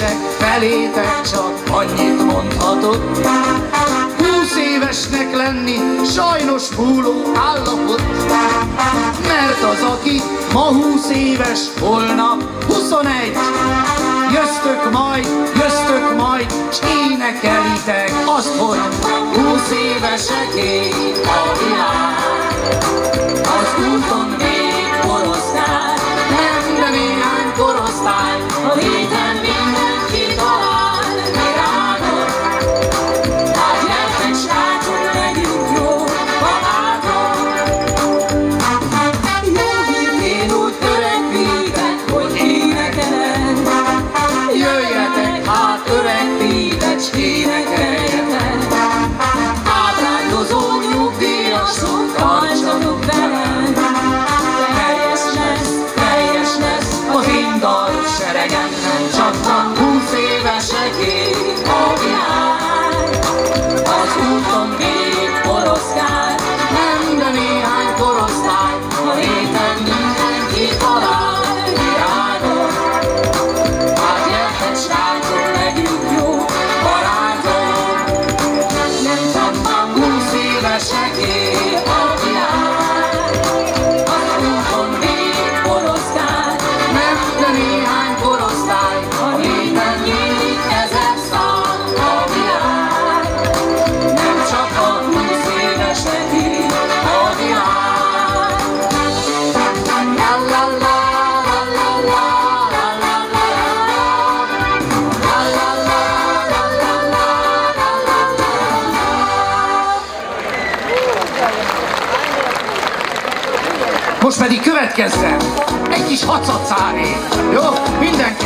évesek felétek csak annyit mondhatok: 20 évesnek lenni sajnos múló állapot. Mert az, aki ma 20 éves, holnap 21, jöztök majd, s énekelitek azt, hogy 20 éveseké a világ. Az úton még korosztály, nem, de néhány korosztály, a héten mindenki talál virágot. Hát gyertek srácok, legyünk jó barátok. Jó hír, én úgy törekvítek, hogy énekelek. Jöjjetek hát öreg Péter, s énekeljetek. Ábrányozó nyugdíjasok, tartsatok velem. Teljes lesz az én dalseregem, nem csak van 20 éveseké a világ. Az úton még korosztály, nem, de néhány korosztály, a héten mindenki talál virágot. Hát gyertek srácok, legyünk jó barátok. Nem csak van 20 éveseké a világ. Az úton még korosztály, nem, de néhány korosztály, a héten nyílik 1000 szám a világ. Nem csak a 20 éveseké a világ. La la la la la la la la la la la la la. Most pedig következzen egy kis hacacáré. Jó? Mindenki